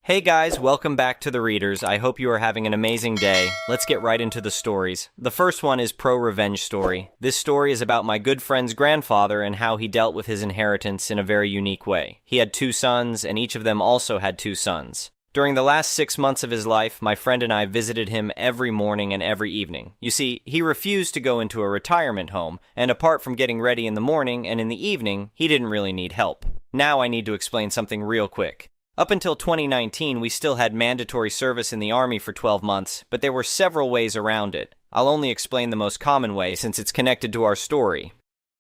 Hey guys, welcome back to the Readers. I hope you are having an amazing day. Let's get right into the stories. The first one is Prorevenge story. This story is about my good friend's grandfather and how he dealt with his inheritance in a very unique way. He had two sons, and each of them also had two sons. During the last 6 months of his life, my friend and I visited him every morning and every evening. You see, he refused to go into a retirement home, and apart from getting ready in the morning and in the evening, he didn't really need help. Now I need to explain something real quick. Up until 2019, we still had mandatory service in the Army for 12 months, but there were several ways around it. I'll only explain the most common way since it's connected to our story.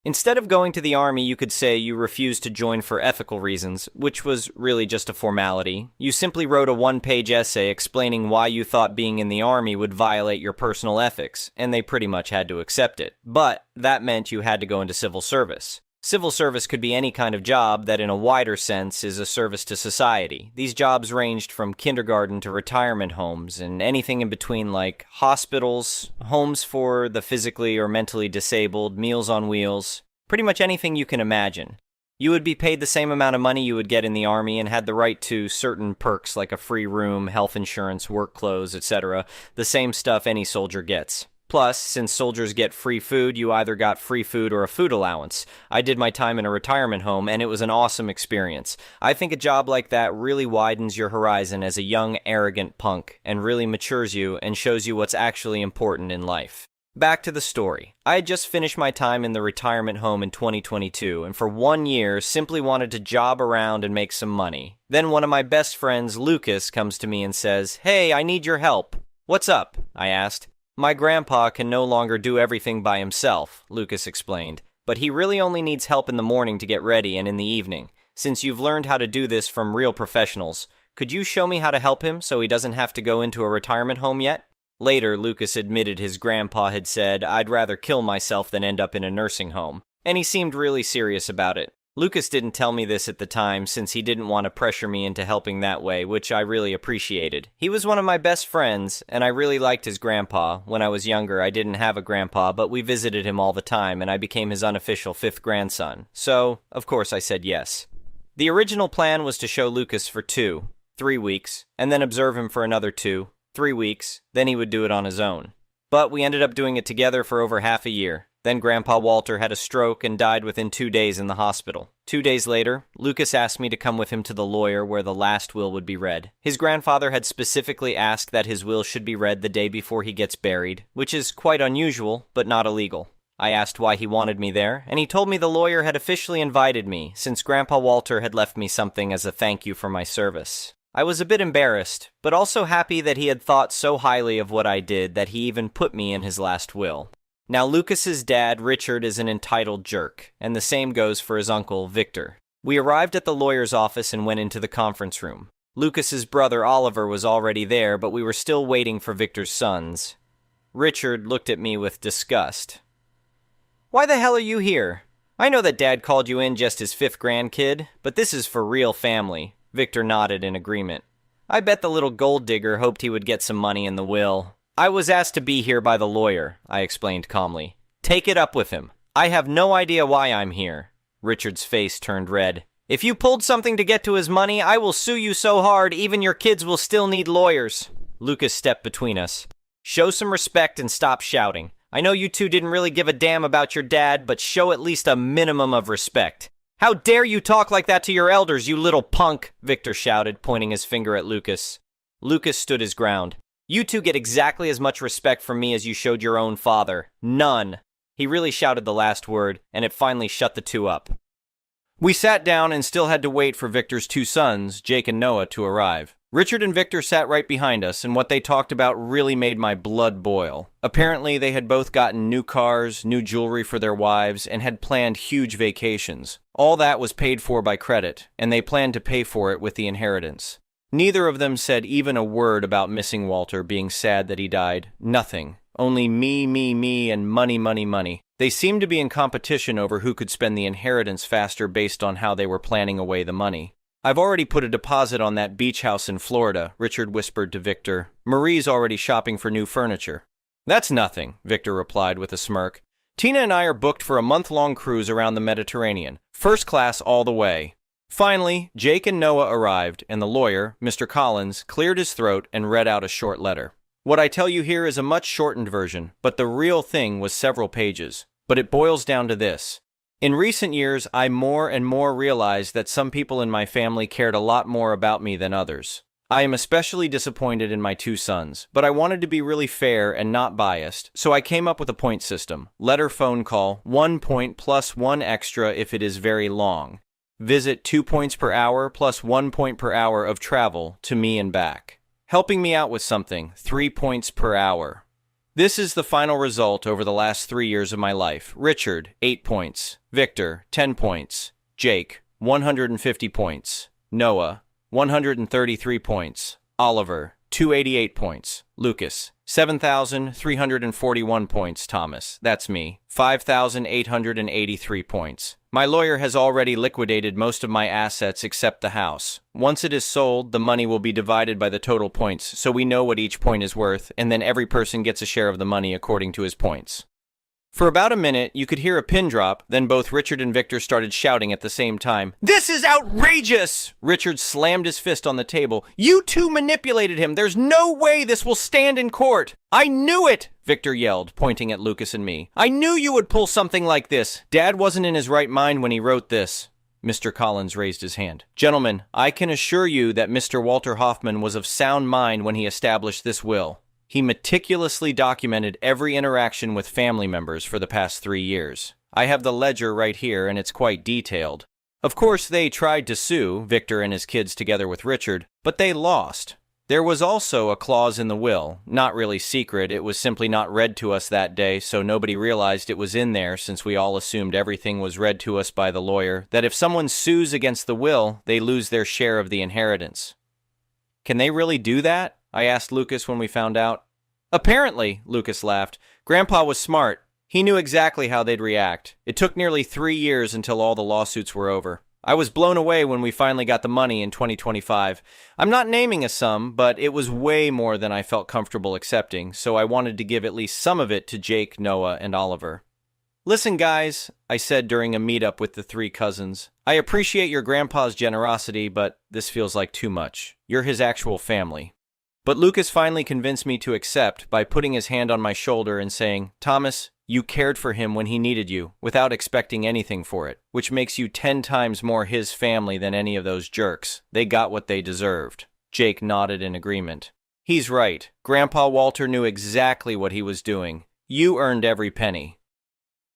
Instead of going to the Army, you could say you refused to join for ethical reasons, which was really just a formality. You simply wrote a one-page essay explaining why you thought being in the Army would violate your personal ethics, and they pretty much had to accept it. But that meant you had to go into civil service. Civil service could be any kind of job that in a wider sense is a service to society. These jobs ranged from kindergarten to retirement homes and anything in between, like hospitals, homes for the physically or mentally disabled, Meals on Wheels, pretty much anything you can imagine. You would be paid the same amount of money you would get in the Army and had the right to certain perks like a free room, health insurance, work clothes, etc., the same stuff any soldier gets. Plus, since soldiers get free food, you either got free food or a food allowance. I did my time in a retirement home, and it was an awesome experience. I think a job like that really widens your horizon as a young, arrogant punk, and really matures you and shows you what's actually important in life. Back to the story. I had just finished my time in the retirement home in 2022, and for 1 year simply wanted to job around and make some money. Then one of my best friends, Lucas, comes to me and says, "Hey, I need your help." "What's up?" I asked. "My grandpa can no longer do everything by himself," Lucas explained, "but he really only needs help in the morning to get ready and in the evening. Since you've learned how to do this from real professionals, could you show me how to help him so he doesn't have to go into a retirement home yet?" Later, Lucas admitted his grandpa had said, "I'd rather kill myself than end up in a nursing home," and he seemed really serious about it. Lucas didn't tell me this at the time since he didn't want to pressure me into helping that way, which I really appreciated. He was one of my best friends, and I really liked his grandpa. When I was younger, I didn't have a grandpa, but we visited him all the time, and I became his unofficial 5th grandson. So, of course, I said yes. The original plan was to show Lucas for 3 weeks, and then observe him for another 3 weeks, then he would do it on his own. But we ended up doing it together for over half a year. Then Grandpa Walter had a stroke and died within 2 days in the hospital. 2 days later, Lucas asked me to come with him to the lawyer where the last will would be read. His grandfather had specifically asked that his will should be read the day before he gets buried, which is quite unusual, but not illegal. I asked why he wanted me there, and he told me the lawyer had officially invited me, since Grandpa Walter had left me something as a thank you for my service. I was a bit embarrassed, but also happy that he had thought so highly of what I did that he even put me in his last will. Now, Lucas's dad, Richard, is an entitled jerk, and the same goes for his uncle, Victor. We arrived at the lawyer's office and went into the conference room. Lucas's brother, Oliver, was already there, but we were still waiting for Victor's sons. Richard looked at me with disgust. "Why the hell are you here? I know that Dad called you in just his 5th grandkid, but this is for real family." Victor nodded in agreement. "I bet the little gold digger hoped he would get some money in the will." "I was asked to be here by the lawyer," I explained calmly. "Take it up with him. I have no idea why I'm here." Richard's face turned red. "If you pulled something to get to his money, I will sue you so hard even your kids will still need lawyers." Lucas stepped between us. "Show some respect and stop shouting. I know you two didn't really give a damn about your dad, but show at least a minimum of respect." "How dare you talk like that to your elders, you little punk!" Victor shouted, pointing his finger at Lucas. Lucas stood his ground. "You two get exactly as much respect from me as you showed your own father. None." He really shouted the last word, and it finally shut the two up. We sat down and still had to wait for Victor's 2 sons, Jake and Noah, to arrive. Richard and Victor sat right behind us, and what they talked about really made my blood boil. Apparently, they had both gotten new cars, new jewelry for their wives, and had planned huge vacations. All that was paid for by credit, and they planned to pay for it with the inheritance. Neither of them said even a word about missing Walter, being sad that he died. Nothing. Only me, and money, money, money. They seemed to be in competition over who could spend the inheritance faster based on how they were planning away the money. "I've already put a deposit on that beach house in Florida," Richard whispered to Victor. "Marie's already shopping for new furniture." "That's nothing," Victor replied with a smirk. "Tina and I are booked for a month-long cruise around the Mediterranean. First class all the way." Finally, Jake and Noah arrived, and the lawyer, Mr. Collins, cleared his throat and read out a short letter. What I tell you here is a much shortened version, but the real thing was several pages. But it boils down to this. In recent years, I more and more realized that some people in my family cared a lot more about me than others. I am especially disappointed in my two sons, but I wanted to be really fair and not biased, so I came up with a point system. Letter, phone call, 1 point plus 1 extra if it is very long. Visit 2 points per hour plus 1 point per hour of travel to me and back. Helping me out with something, 3 points per hour. This is the final result over the last 3 years of my life. Richard, 8 points. Victor, 10 points. Jake, 150 points. Noah, 133 points. Oliver, 288 points. Lucas, 7,341 points. Thomas, that's me, 5,883 points. My lawyer has already liquidated most of my assets except the house. Once it is sold, the money will be divided by the total points, so we know what each point is worth, and then every person gets a share of the money according to his points. For about a minute, you could hear a pin drop, then both Richard and Victor started shouting at the same time. "This is outrageous!" Richard slammed his fist on the table. "You two manipulated him! There's no way this will stand in court!" "I knew it!" Victor yelled, pointing at Lucas and me. "I knew you would pull something like this! Dad wasn't in his right mind when he wrote this." Mr. Collins raised his hand. "Gentlemen, I can assure you that Mr. Walter Hoffman was of sound mind when he established this will. He meticulously documented every interaction with family members for the past 3 years. I have the ledger right here, and it's quite detailed. Of course, they tried to sue, Victor and his kids together with Richard, but they lost. There was also a clause in the will, not really secret, it was simply not read to us that day, so nobody realized it was in there since we all assumed everything was read to us by the lawyer, that if someone sues against the will, they lose their share of the inheritance." "Can they really do that?" I asked Lucas when we found out. "Apparently," Lucas laughed. "Grandpa was smart. He knew exactly how they'd react. It took nearly 3 years until all the lawsuits were over. I was blown away when we finally got the money in 2025. I'm not naming a sum, but it was way more than I felt comfortable accepting, so I wanted to give at least some of it to Jake, Noah, and Oliver. "Listen, guys," I said during a meetup with the 3 cousins. "I appreciate your grandpa's generosity, but this feels like too much. You're his actual family." But Lucas finally convinced me to accept by putting his hand on my shoulder and saying, "Thomas, you cared for him when he needed you, without expecting anything for it, which makes you 10 times more his family than any of those jerks. They got what they deserved." Jake nodded in agreement. "He's right. Grandpa Walter knew exactly what he was doing. You earned every penny."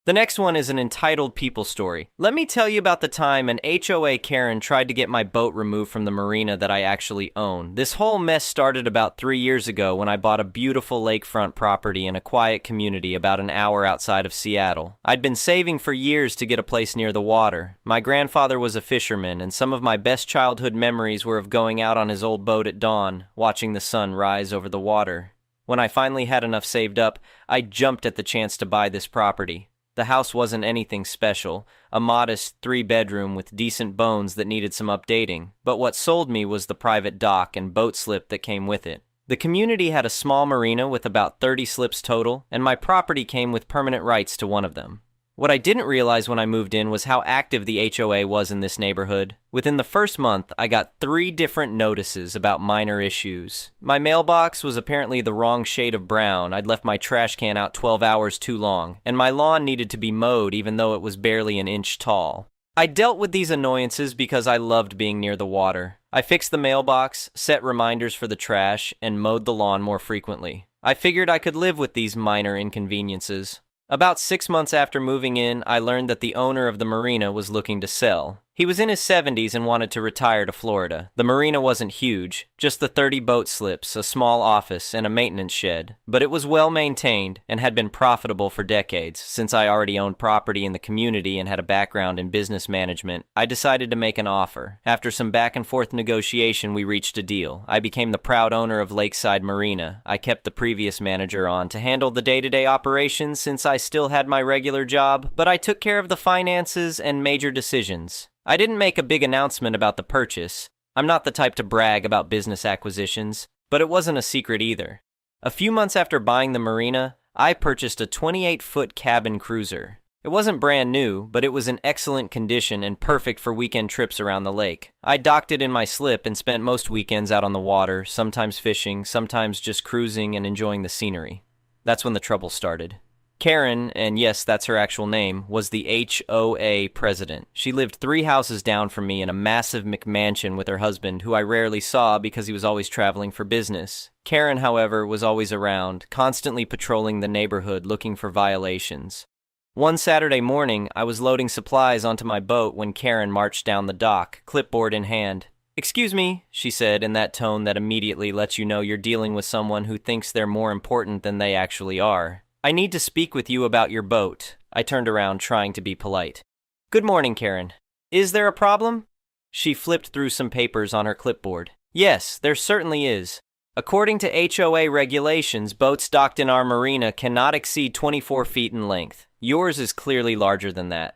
The next one is an entitled people story. Let me tell you about the time an HOA Karen tried to get my boat removed from the marina that I actually own. This whole mess started about 3 years ago when I bought a beautiful lakefront property in a quiet community about an hour outside of Seattle. I'd been saving for years to get a place near the water. My grandfather was a fisherman, and some of my best childhood memories were of going out on his old boat at dawn, watching the sun rise over the water. When I finally had enough saved up, I jumped at the chance to buy this property. The house wasn't anything special, a modest 3-bedroom with decent bones that needed some updating, but what sold me was the private dock and boat slip that came with it. The community had a small marina with about 30 slips total, and my property came with permanent rights to one of them. What I didn't realize when I moved in was how active the HOA was in this neighborhood. Within the first month, I got 3 different notices about minor issues. My mailbox was apparently the wrong shade of brown. I'd left my trash can out 12 hours too long, and my lawn needed to be mowed even though it was barely an inch tall. I dealt with these annoyances because I loved being near the water. I fixed the mailbox, set reminders for the trash, and mowed the lawn more frequently. I figured I could live with these minor inconveniences. About 6 months after moving in, I learned that the owner of the marina was looking to sell. He was in his 70s and wanted to retire to Florida. The marina wasn't huge, just the 30 boat slips, a small office, and a maintenance shed. But it was well maintained and had been profitable for decades. Since I already owned property in the community and had a background in business management, I decided to make an offer. After some back and forth negotiation, we reached a deal. I became the proud owner of Lakeside Marina. I kept the previous manager on to handle the day-to-day operations since I still had my regular job, but I took care of the finances and major decisions. I didn't make a big announcement about the purchase. I'm not the type to brag about business acquisitions, but it wasn't a secret either. A few months after buying the marina, I purchased a 28-foot cabin cruiser. It wasn't brand new, but it was in excellent condition and perfect for weekend trips around the lake. I docked it in my slip and spent most weekends out on the water, sometimes fishing, sometimes just cruising and enjoying the scenery. That's when the trouble started. Karen, and yes, that's her actual name, was the HOA president. She lived 3 houses down from me in a massive McMansion with her husband, who I rarely saw because he was always traveling for business. Karen, however, was always around, constantly patrolling the neighborhood looking for violations. One Saturday morning, I was loading supplies onto my boat when Karen marched down the dock, clipboard in hand. "Excuse me," she said in that tone that immediately lets you know you're dealing with someone who thinks they're more important than they actually are. "I need to speak with you about your boat." I turned around, trying to be polite. "Good morning, Karen. Is there a problem?" She flipped through some papers on her clipboard. "Yes, there certainly is. According to HOA regulations, boats docked in our marina cannot exceed 24 feet in length. Yours is clearly larger than that."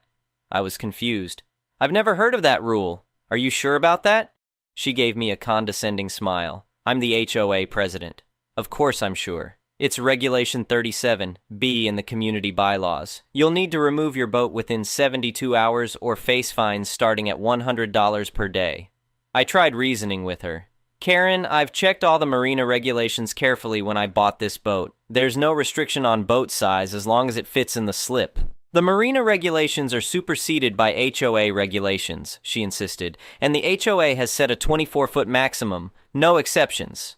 I was confused. "I've never heard of that rule. Are you sure about that?" She gave me a condescending smile. "I'm the HOA president. Of course I'm sure. It's Regulation 37B in the community bylaws. You'll need to remove your boat within 72 hours or face fines starting at $100 per day." I tried reasoning with her. "Karen, I've checked all the marina regulations carefully when I bought this boat. There's no restriction on boat size as long as it fits in the slip." "The marina regulations are superseded by HOA regulations," she insisted, "and the HOA has set a 24-foot maximum, no exceptions."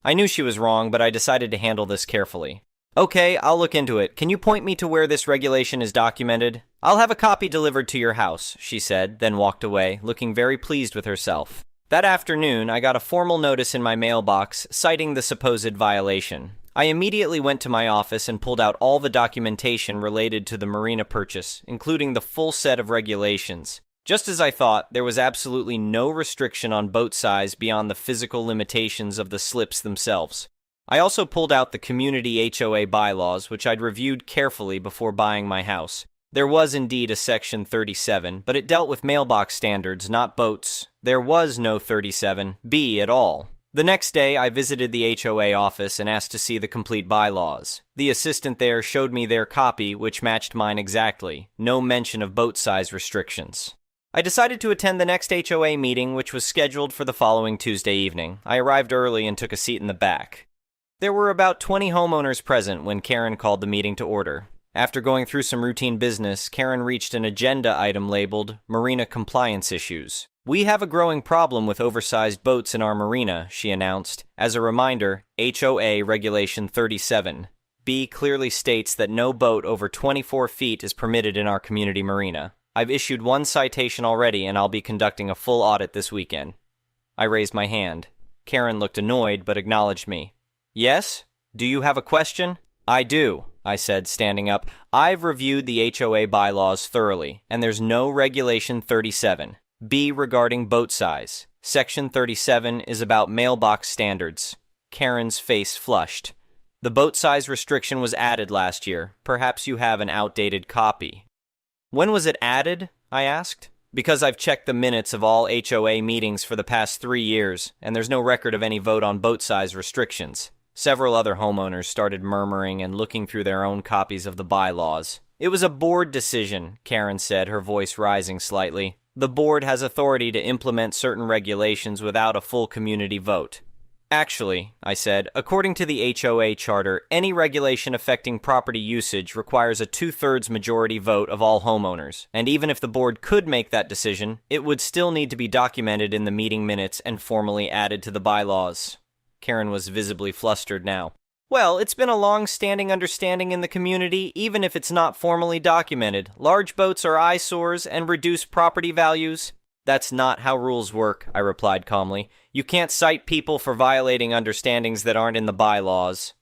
I knew she was wrong, but I decided to handle this carefully. "Okay, I'll look into it. Can you point me to where this regulation is documented?" "I'll have a copy delivered to your house," she said, then walked away, looking very pleased with herself. That afternoon, I got a formal notice in my mailbox citing the supposed violation. I immediately went to my office and pulled out all the documentation related to the marina purchase, including the full set of regulations. Just as I thought, there was absolutely no restriction on boat size beyond the physical limitations of the slips themselves. I also pulled out the community HOA bylaws, which I'd reviewed carefully before buying my house. There was indeed a Section 37, but it dealt with mailbox standards, not boats. There was no 37B at all. The next day, I visited the HOA office and asked to see the complete bylaws. The assistant there showed me their copy, which matched mine exactly. No mention of boat size restrictions. I decided to attend the next HOA meeting, which was scheduled for the following Tuesday evening. I arrived early and took a seat in the back. There were about 20 homeowners present when Karen called the meeting to order. After going through some routine business, Karen reached an agenda item labeled Marina Compliance Issues. "We have a growing problem with oversized boats in our marina," she announced. As a reminder, HOA Regulation 37B clearly states that no boat over 24 feet is permitted in our community marina. I've issued 1 citation already, and I'll be conducting a full audit this weekend. I raised my hand. Karen looked annoyed, but acknowledged me. "Yes? Do you have a question?" "I do," I said, standing up. "I've reviewed the HOA bylaws thoroughly, and there's no Regulation 37B regarding boat size. Section 37 is about mailbox standards." Karen's face flushed. "The boat size restriction was added last year. Perhaps you have an outdated copy." "When was it added?" I asked. "Because I've checked the minutes of all HOA meetings for the past 3 years, and there's no record of any vote on boat size restrictions." Several other homeowners started murmuring and looking through their own copies of the bylaws. "It was a board decision," Karen said, her voice rising slightly. "The board has authority to implement certain regulations without a full community vote." "Actually," I said, "according to the HOA charter, any regulation affecting property usage requires a 2/3 majority vote of all homeowners, and even if the board could make that decision, it would still need to be documented in the meeting minutes and formally added to the bylaws." Karen was visibly flustered now. "Well, it's been a long-standing understanding in the community, even if it's not formally documented. Large boats are eyesores and reduce property values." "That's not how rules work," I replied calmly. "You can't cite people for violating understandings that aren't in the bylaws."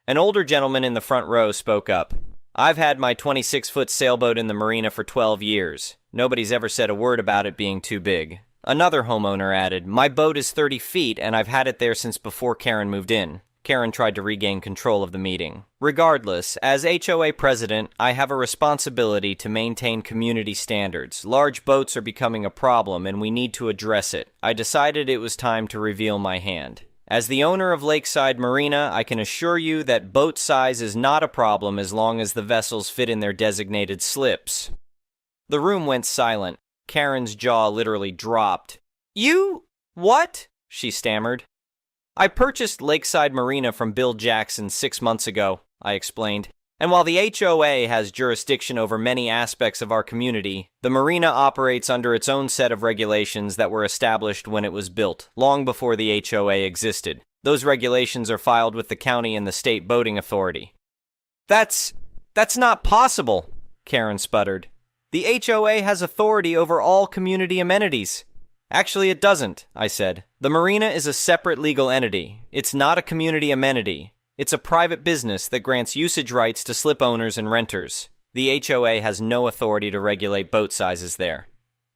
An older gentleman in the front row spoke up. "I've had my 26-foot sailboat in the marina for 12 years. Nobody's ever said a word about it being too big." Another homeowner added, "My boat is 30 feet, and I've had it there since before Karen moved in." Karen tried to regain control of the meeting. "Regardless, as HOA president, I have a responsibility to maintain community standards. Large boats are becoming a problem, and we need to address it. I decided it was time to reveal my hand." As the owner of Lakeside Marina, I can assure you that boat size is not a problem as long as the vessels fit in their designated slips." The room went silent. Karen's jaw literally dropped. "You... what?" she stammered. "I purchased Lakeside Marina from Bill Jackson 6 months ago," I explained. "And while the HOA has jurisdiction over many aspects of our community, the marina operates under its own set of regulations that were established when it was built, long before the HOA existed. Those regulations are filed with the county and the state boating authority." That's not possible," Karen sputtered. "The HOA has authority over all community amenities." "Actually, it doesn't," I said. "The marina is a separate legal entity. It's not a community amenity. It's a private business that grants usage rights to slip owners and renters. The HOA has no authority to regulate boat sizes there."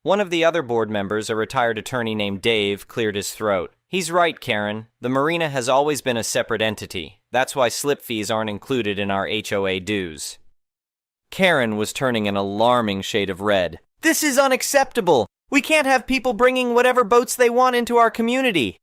One of the other board members, a retired attorney named Dave, cleared his throat. "He's right, Karen. The marina has always been a separate entity. That's why slip fees aren't included in our HOA dues." Karen was turning an alarming shade of red. "This is unacceptable! We can't have people bringing whatever boats they want into our community."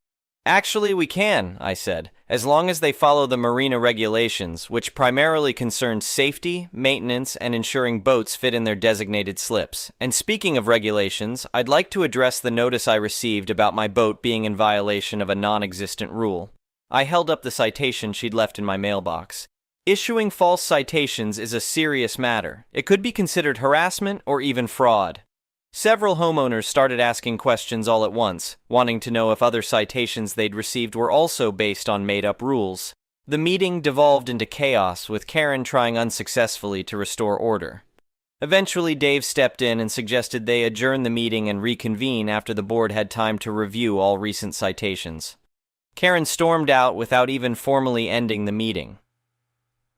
"Actually, we can," I said, "as long as they follow the marina regulations, which primarily concern safety, maintenance, and ensuring boats fit in their designated slips. And speaking of regulations, I'd like to address the notice I received about my boat being in violation of a non-existent rule." I held up the citation she'd left in my mailbox. Issuing false citations is a serious matter. It could be considered harassment or even fraud. Several homeowners started asking questions all at once, wanting to know if other citations they'd received were also based on made-up rules. The meeting devolved into chaos, with Karen trying unsuccessfully to restore order. Eventually, Dave stepped in and suggested they adjourn the meeting and reconvene after the board had time to review all recent citations. Karen stormed out without even formally ending the meeting.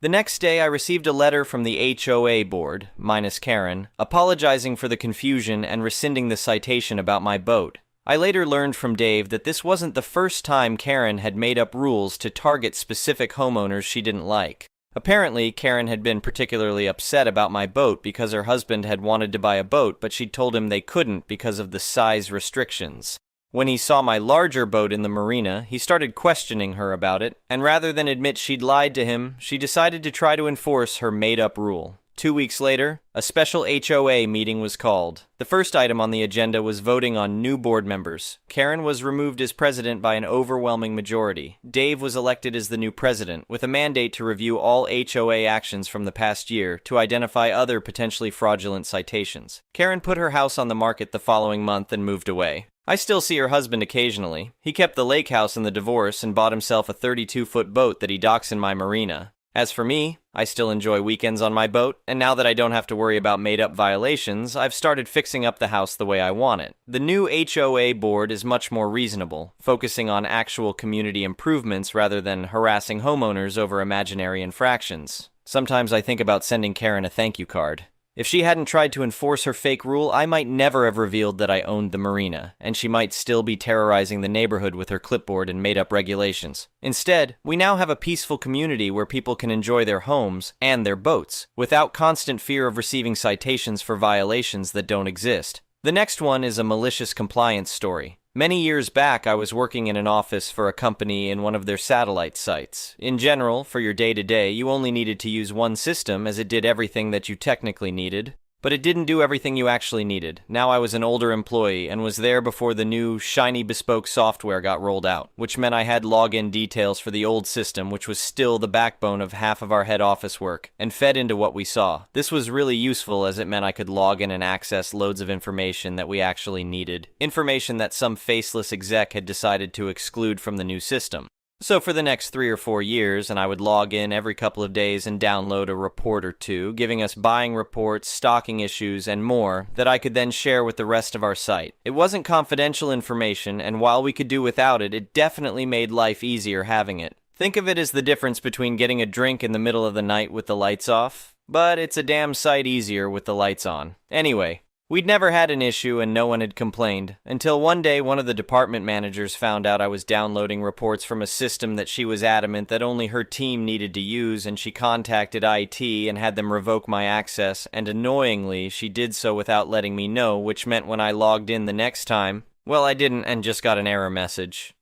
The next day, I received a letter from the HOA board, minus Karen, apologizing for the confusion and rescinding the citation about my boat. I later learned from Dave that this wasn't the first time Karen had made up rules to target specific homeowners she didn't like. Apparently, Karen had been particularly upset about my boat because her husband had wanted to buy a boat, but she'd told him they couldn't because of the size restrictions. When he saw my larger boat in the marina, he started questioning her about it, and rather than admit she'd lied to him, she decided to try to enforce her made-up rule. 2 weeks later, a special HOA meeting was called. The first item on the agenda was voting on new board members. Karen was removed as president by an overwhelming majority. Dave was elected as the new president, with a mandate to review all HOA actions from the past year to identify other potentially fraudulent citations. Karen put her house on the market the following month and moved away. I still see her husband occasionally. He kept the lake house in the divorce and bought himself a 32-foot boat that he docks in my marina. As for me, I still enjoy weekends on my boat, and now that I don't have to worry about made-up violations, I've started fixing up the house the way I want it. The new HOA board is much more reasonable, focusing on actual community improvements rather than harassing homeowners over imaginary infractions. Sometimes I think about sending Karen a thank you card. If she hadn't tried to enforce her fake rule, I might never have revealed that I owned the marina, and she might still be terrorizing the neighborhood with her clipboard and made-up regulations. Instead, we now have a peaceful community where people can enjoy their homes and their boats, without constant fear of receiving citations for violations that don't exist. The next one is a malicious compliance story. Many years back, I was working in an office for a company in one of their satellite sites. In general, for your day-to-day, you only needed to use one system as it did everything that you technically needed. But it didn't do everything you actually needed. Now I was an older employee and was there before the new, shiny bespoke software got rolled out, which meant I had login details for the old system, which was still the backbone of half of our head office work, and fed into what we saw. This was really useful as it meant I could log in and access loads of information that we actually needed. Information that some faceless exec had decided to exclude from the new system. So for the next 3 or 4 years, and I would log in every couple of days and download a report or two, giving us buying reports, stocking issues, and more, that I could then share with the rest of our site. It wasn't confidential information, and while we could do without it, it definitely made life easier having it. Think of it as the difference between getting a drink in the middle of the night with the lights off, but it's a damn sight easier with the lights on. Anyway, we'd never had an issue and no one had complained, until one day one of the department managers found out I was downloading reports from a system that she was adamant that only her team needed to use, and she contacted IT and had them revoke my access, and annoyingly, she did so without letting me know, which meant when I logged in the next time, well, I didn't and just got an error message.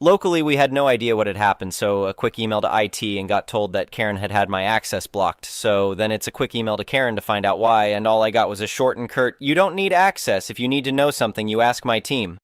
Locally, we had no idea what had happened, so a quick email to IT and got told that Karen had had my access blocked. So then it's a quick email to Karen to find out why, and all I got was a short and curt, "You don't need access. If you need to know something, you ask my team."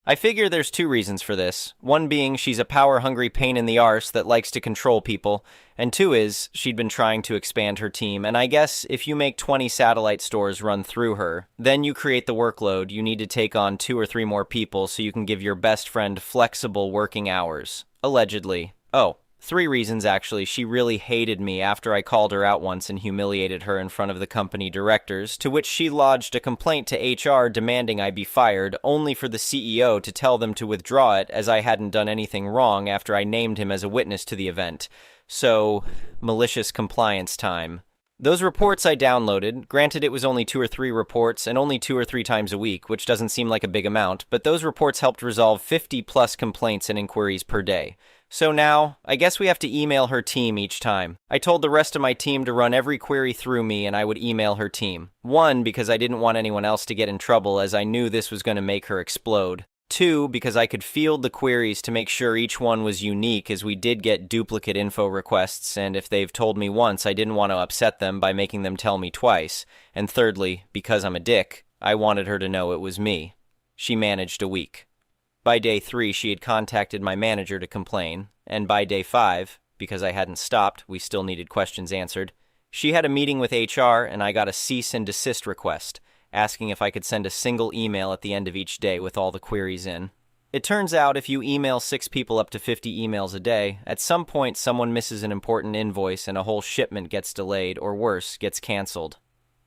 I figure there's two reasons for this. One being she's a power-hungry pain in the arse that likes to control people, and two is she'd been trying to expand her team, and I guess if you make 20 satellite stores run through her, then you create the workload, you need to take on 2 or 3 more people so you can give your best friend flexible working hours. Allegedly. Oh, 3 reasons actually. She really hated me after I called her out once and humiliated her in front of the company directors, to which she lodged a complaint to HR demanding I be fired, only for the CEO to tell them to withdraw it as I hadn't done anything wrong after I named him as a witness to the event. So, malicious compliance time. Those reports I downloaded, granted it was only 2 or 3 reports and only 2 or 3 times a week, which doesn't seem like a big amount, but those reports helped resolve 50 plus complaints and inquiries per day. So now, I guess we have to email her team each time. I told the rest of my team to run every query through me and I would email her team. 1, because I didn't want anyone else to get in trouble as I knew this was going to make her explode. 2, because I could field the queries to make sure each one was unique as we did get duplicate info requests, and if they've told me once, I didn't want to upset them by making them tell me twice. And thirdly, because I'm a dick, I wanted her to know it was me. She managed a week. By day 3, she had contacted my manager to complain, and by day 5, because I hadn't stopped, we still needed questions answered, she had a meeting with HR and I got a cease and desist request, asking if I could send a single email at the end of each day with all the queries in. It turns out if you email 6 people up to 50 emails a day, at some point someone misses an important invoice and a whole shipment gets delayed, or worse, gets canceled.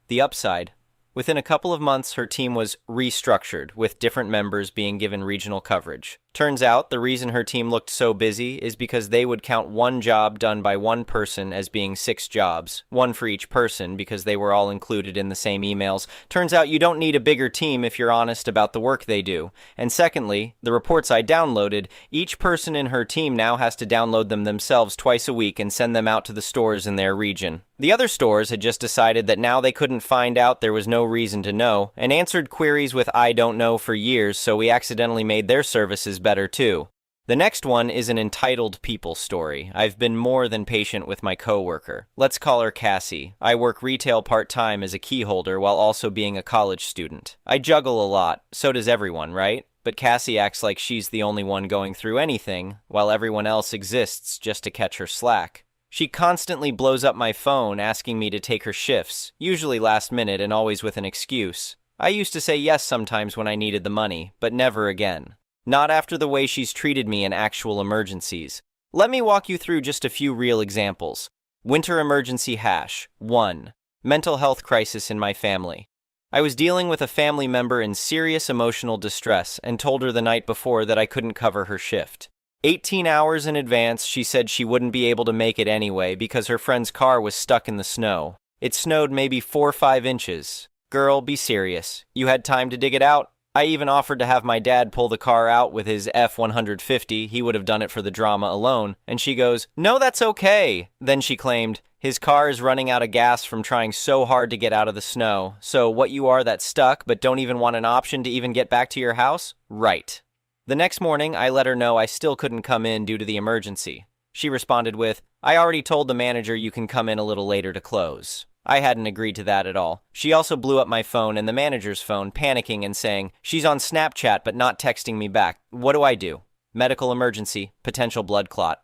The upside: within a couple of months, her team was restructured, with different members being given regional coverage. Turns out, the reason her team looked so busy is because they would count one job done by one person as being 6 jobs, 1 for each person because they were all included in the same emails. Turns out you don't need a bigger team if you're honest about the work they do. And secondly, the reports I downloaded, each person in her team now has to download them themselves twice a week and send them out to the stores in their region. The other stores had just decided that now they couldn't find out, there was no reason to know, and answered queries with "I don't know" for years, so we accidentally made their services better too. The next one is an entitled people story. I've been more than patient with my coworker. Let's call her Cassie. I work retail part-time as a key holder while also being a college student. I juggle a lot, so does everyone, right? But Cassie acts like she's the only one going through anything, while everyone else exists just to catch her slack. She constantly blows up my phone asking me to take her shifts, usually last minute and always with an excuse. I used to say yes sometimes when I needed the money, but never again. Not after the way she's treated me in actual emergencies. Let me walk you through just a few real examples. Winter emergency hash. 1. Mental health crisis in my family. I was dealing with a family member in serious emotional distress and told her the night before that I couldn't cover her shift. 18 hours in advance, she said she wouldn't be able to make it anyway because her friend's car was stuck in the snow. It snowed maybe 4 or 5 inches. Girl, be serious. You had time to dig it out? I even offered to have my dad pull the car out with his F-150. He would have done it for the drama alone. And she goes, "No, that's okay." Then she claimed, "His car is running out of gas from trying so hard to get out of the snow. So what you are that's stuck but don't even want an option to even get back to your house? Right." The next morning, I let her know I still couldn't come in due to the emergency. She responded with, "I already told the manager you can come in a little later to close." I hadn't agreed to that at all. She also blew up my phone and the manager's phone, panicking and saying, "She's on Snapchat but not texting me back. What do I do? Medical emergency, potential blood clot."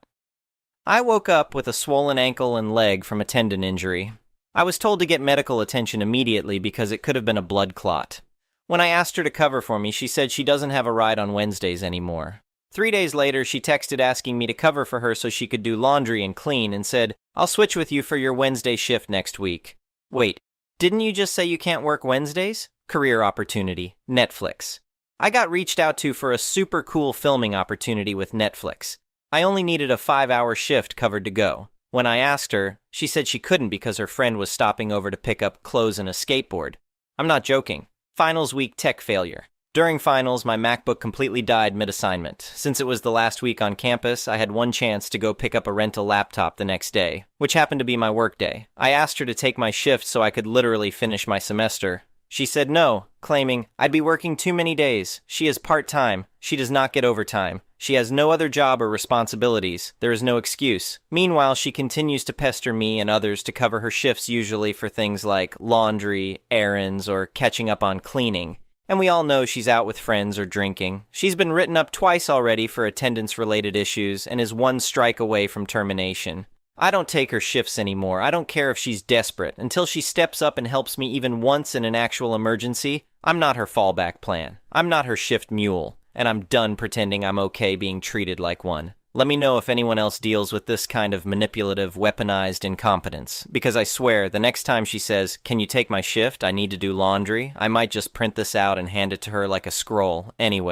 I woke up with a swollen ankle and leg from a tendon injury. I was told to get medical attention immediately because it could have been a blood clot. When I asked her to cover for me, she said she doesn't have a ride on Wednesdays anymore. 3 days later, she texted asking me to cover for her so she could do laundry and clean and said, "I'll switch with you for your Wednesday shift next week." Wait, didn't you just say you can't work Wednesdays? Career opportunity, Netflix. I got reached out to for a super cool filming opportunity with Netflix. I only needed a 5-hour shift covered to go. When I asked her, she said she couldn't because her friend was stopping over to pick up clothes and a skateboard. I'm not joking. Finals week tech failure. During finals, my MacBook completely died mid-assignment. Since it was the last week on campus, I had one chance to go pick up a rental laptop the next day, which happened to be my work day. I asked her to take my shift so I could literally finish my semester. She said no, claiming, "I'd be working too many days. She is part-time. She does not get overtime. She has no other job or responsibilities. There is no excuse. Meanwhile, she continues to pester me and others to cover her shifts, usually for things like laundry, errands, or catching up on cleaning. And we all know she's out with friends or drinking. She's been written up twice already for attendance-related issues and is one strike away from termination. I don't take her shifts anymore. I don't care if she's desperate. Until she steps up and helps me even once in an actual emergency, I'm not her fallback plan. I'm not her shift mule. And I'm done pretending I'm okay being treated like one. Let me know if anyone else deals with this kind of manipulative, weaponized incompetence. Because I swear, the next time she says, "Can you take my shift? I need to do laundry," I might just print this out and hand it to her like a scroll. Anyway.